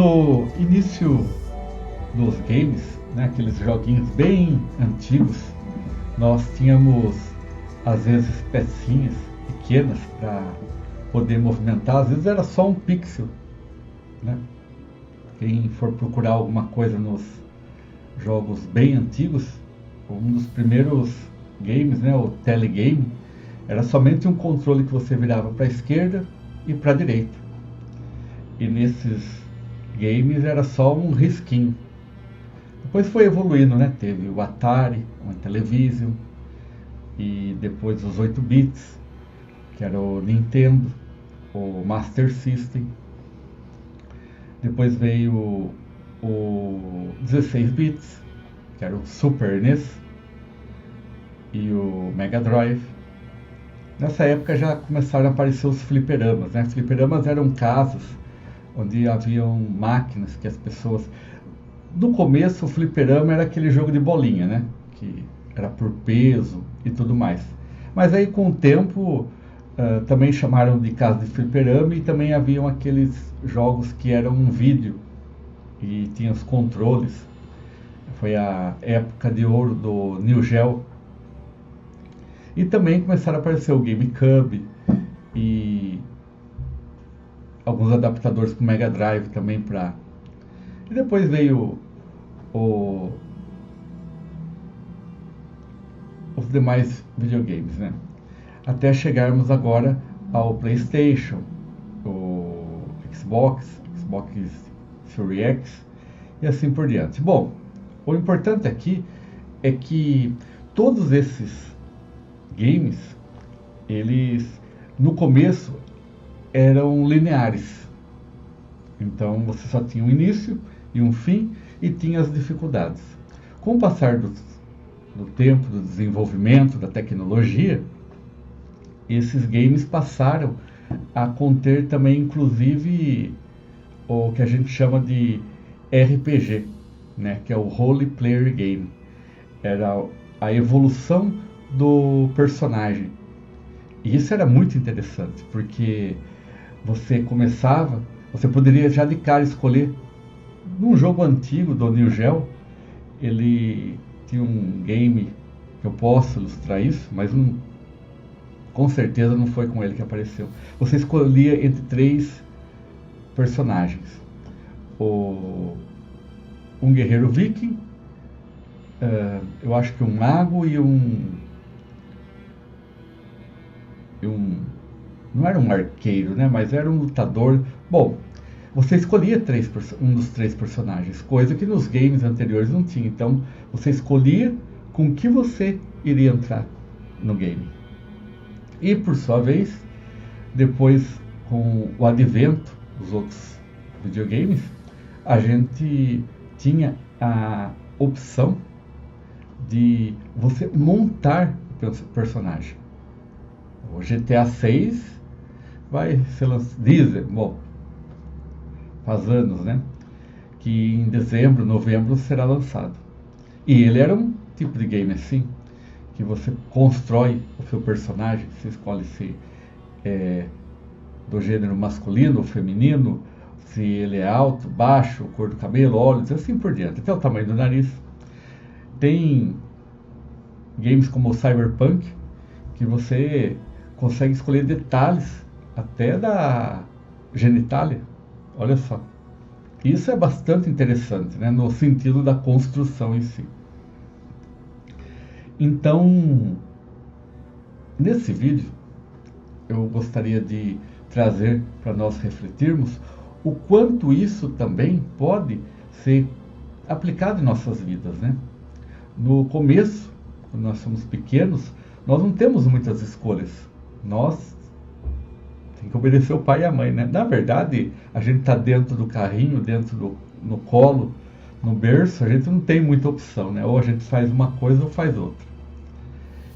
No início dos games, né, aqueles joguinhos bem antigos, nós tínhamos às vezes pecinhas pequenas para poder movimentar. Às vezes era só um pixel, né? Quem for procurar alguma coisa nos jogos bem antigos, um dos primeiros games, né, o telegame, era somente um controle que você virava para a esquerda e para a direita. E nesses games era só um risquinho. Depois foi evoluindo, né? Teve o Atari, o Intellivision, e depois os 8 bits, que era o Nintendo, o Master System. Depois veio o 16 bits, que era o Super NES e o Mega Drive. Nessa época já começaram a aparecer os fliperamas, né? Os fliperamas eram casas onde haviam máquinas que as pessoas... No começo o fliperama era aquele jogo de bolinha, né? Que era por peso e tudo mais. Mas aí com o tempo também chamaram de casa de fliperama, e também haviam aqueles jogos que eram um vídeo e tinha os controles. Foi a época de ouro do Neo Geo. E também começaram a aparecer o GameCube e alguns adaptadores para o Mega Drive também para... E depois veio os demais videogames, né? Até chegarmos agora ao PlayStation, o Xbox Series X e assim por diante. Bom, o importante aqui é que todos esses games, eles no começo eram lineares. Então você só tinha um início e um fim e tinha as dificuldades. Com o passar do tempo, do desenvolvimento, da tecnologia, esses games passaram a conter também, inclusive, o que a gente chama de RPG, né, que é o Role Player Game. Era a evolução do personagem. E isso era muito interessante, porque você poderia já de cara escolher. Num jogo antigo do Neo Geo, ele tinha um game que eu posso ilustrar isso, mas com certeza não foi com ele que apareceu. Você escolhia entre 3 personagens: um guerreiro viking, eu acho que um mago e não era um arqueiro, né? Mas era um lutador. Bom, você escolhia um dos 3 personagens, coisa que nos games anteriores não tinha. Então, você escolhia com que você iria entrar no game. E, por sua vez, depois, com o advento dos outros videogames, a gente tinha a opção de você montar o personagem. O GTA 6 vai ser lançado, bom, faz anos, né? Que em dezembro, novembro será lançado. E ele era um tipo de game assim, que você constrói o seu personagem, você escolhe se é do gênero masculino ou feminino, se ele é alto, baixo, cor do cabelo, olhos, assim por diante, até o tamanho do nariz. Tem games como o Cyberpunk, que você consegue escolher detalhes até da genitália. Olha só. Isso é bastante interessante, né, no sentido da construção em si. Então, nesse vídeo, eu gostaria de trazer para nós refletirmos o quanto isso também pode ser aplicado em nossas vidas, né? No começo, quando nós somos pequenos, nós não temos muitas escolhas. Nós tem que obedecer o pai e a mãe, né? Na verdade, a gente está dentro do carrinho, no colo, no berço, a gente não tem muita opção, né? Ou a gente faz uma coisa ou faz outra.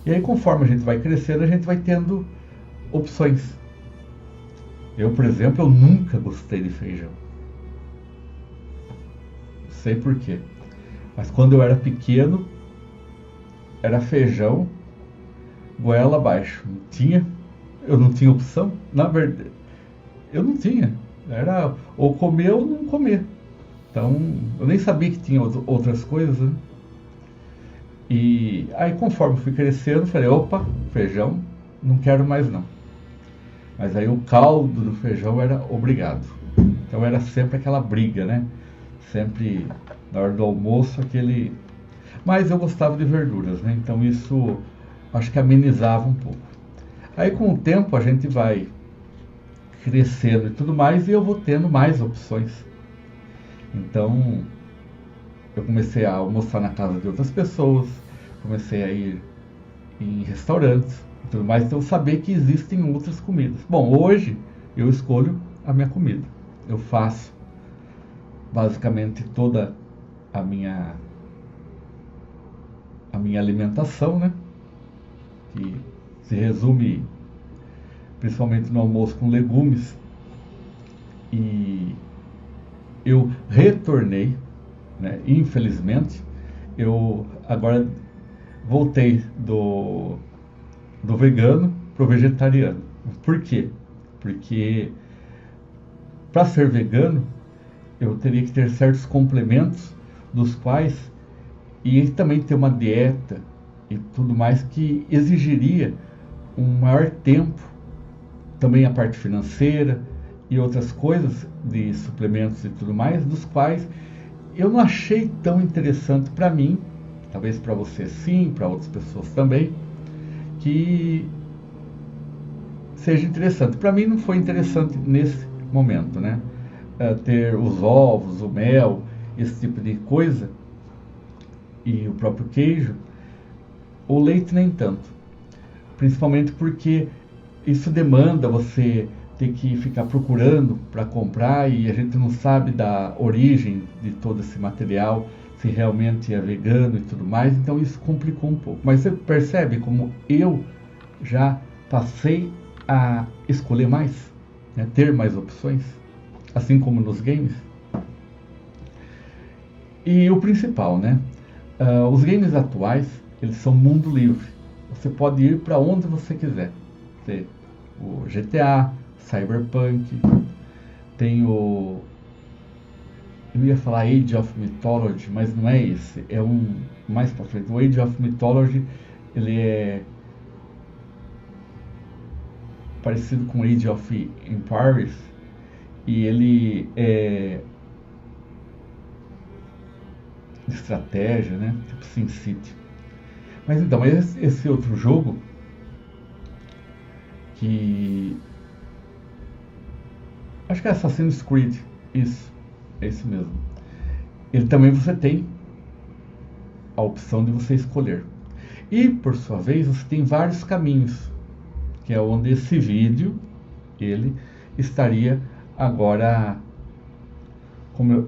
E aí, conforme a gente vai crescendo, a gente vai tendo opções. Eu, por exemplo, eu nunca gostei de feijão. Não sei porquê. Mas quando eu era pequeno, era feijão, goela abaixo. Eu não tinha opção. Na verdade, eu não tinha. Era ou comer ou não comer. Então, eu nem sabia que tinha outras coisas, né? E aí, conforme fui crescendo, falei, opa, feijão, não quero mais não. Mas aí o caldo do feijão era obrigado. Então era sempre aquela briga, né? Sempre na hora do almoço, aquele... Mas eu gostava de verduras, né? Então isso acho que amenizava um pouco. Aí com o tempo a gente vai crescendo e tudo mais, e eu vou tendo mais opções. Então eu comecei a almoçar na casa de outras pessoas, comecei a ir em restaurantes e tudo mais, então saber que existem outras comidas. Bom, hoje eu escolho a minha comida. Eu faço basicamente toda a minha alimentação, né? Que se resume principalmente no almoço com legumes. E eu retornei, né? Infelizmente, eu agora voltei do vegano pro vegetariano. Por quê? Porque para ser vegano eu teria que ter certos complementos dos quais e também ter uma dieta e tudo mais que exigiria um maior tempo, também a parte financeira e outras coisas de suplementos e tudo mais, dos quais eu não achei tão interessante para mim, talvez para você sim, para outras pessoas também, que seja interessante. Para mim não foi interessante nesse momento, né? Ter os ovos, o mel, esse tipo de coisa, e o próprio queijo, o leite nem tanto. Principalmente porque isso demanda você ter que ficar procurando para comprar e a gente não sabe da origem de todo esse material, se realmente é vegano e tudo mais, então isso complicou um pouco. Mas você percebe como eu já passei a escolher mais, né? Ter mais opções, assim como nos games. E o principal, né? Os games atuais, eles são mundo livre. Você pode ir para onde você quiser. Tem o GTA, Cyberpunk, tem o... Eu ia falar Age of Mythology, mas não é esse. É um mais para frente. O Age of Mythology, ele é parecido com Age of Empires e ele é de estratégia, né? Tipo SimCity. Mas então, esse outro jogo que acho que é Assassin's Creed, isso, é isso mesmo. Ele também você tem a opção de você escolher. E por sua vez você tem vários caminhos, que é onde esse vídeo ele estaria agora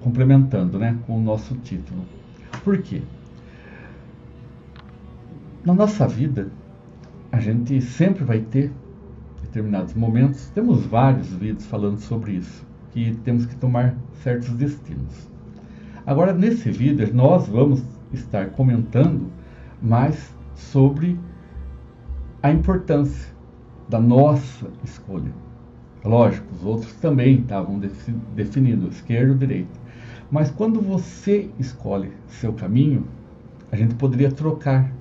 complementando, né, com o nosso título. Por quê? Na nossa vida, a gente sempre vai ter determinados momentos, temos vários vídeos falando sobre isso, que temos que tomar certos destinos. Agora, nesse vídeo, nós vamos estar comentando mais sobre a importância da nossa escolha. Lógico, os outros também estavam definidos, esquerda ou direita. Mas quando você escolhe seu caminho, a gente poderia trocar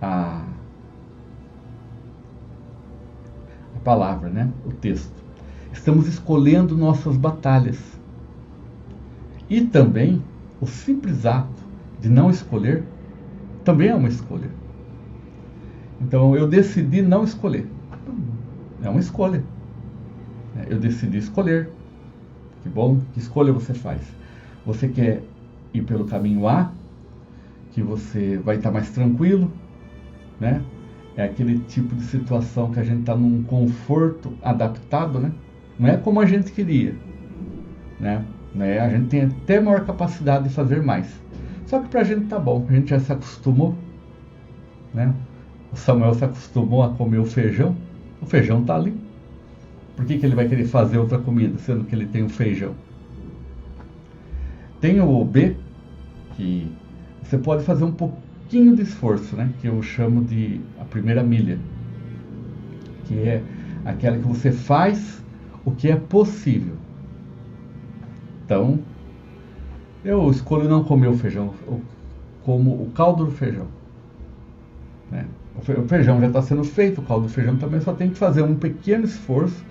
a palavra, né? O texto. Estamos escolhendo nossas batalhas. E também o simples ato de não escolher também é uma escolha. Então eu decidi não escolher. É uma escolha. Eu decidi escolher. Que bom, que escolha você faz? Você quer ir pelo caminho A, que você vai estar mais tranquilo, né? É aquele tipo de situação que a gente está num conforto adaptado, né? Não é como a gente queria, né? A gente tem até maior capacidade de fazer mais. Só que pra gente tá bom, a gente já se acostumou, né? O Samuel se acostumou a comer o feijão tá ali. Por que ele vai querer fazer outra comida, sendo que ele tem o feijão? Tem o B, que você pode fazer um pouquinho de esforço, né? Que eu chamo de a primeira milha, que é aquela que você faz o que é possível. Então, Eu escolho não comer o feijão, eu como o caldo do feijão, né? O feijão já está sendo feito, o caldo do feijão também só tem que fazer um pequeno esforço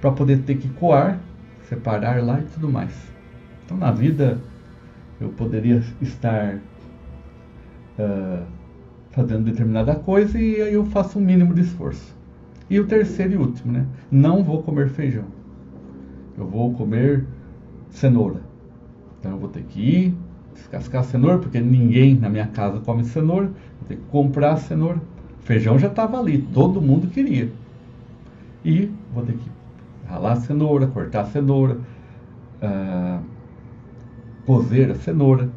para poder ter que coar, separar lá e tudo mais. Então na vida eu poderia estar fazendo determinada coisa e aí eu faço um mínimo de esforço. E o terceiro e último, né? Não vou comer feijão. Eu vou comer cenoura. Então eu vou ter que ir descascar a cenoura, porque ninguém na minha casa come cenoura. Vou ter que comprar a cenoura. Feijão já estava ali, todo mundo queria. E vou ter que ralar a cenoura, cortar a cenoura, cozer a cenoura.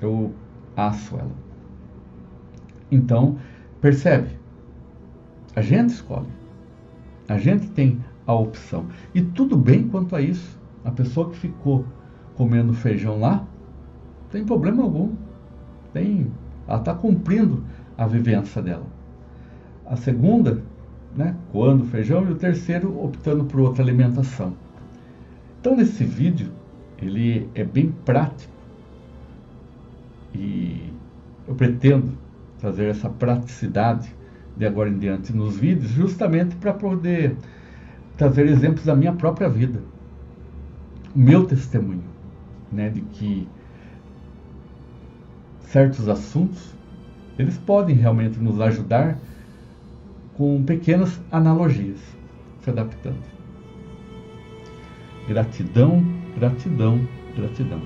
Eu asso ela. Então, percebe? A gente escolhe. A gente tem a opção. E tudo bem quanto a isso. A pessoa que ficou comendo feijão lá, não tem problema algum. Ela está cumprindo a vivência dela. A segunda, né, coando feijão, e o terceiro optando por outra alimentação. Então nesse vídeo, ele é bem prático. E eu pretendo trazer essa praticidade de agora em diante nos vídeos, justamente para poder trazer exemplos da minha própria vida, o meu testemunho, né, de que certos assuntos eles podem realmente nos ajudar com pequenas analogias, se adaptando. Gratidão, gratidão, gratidão.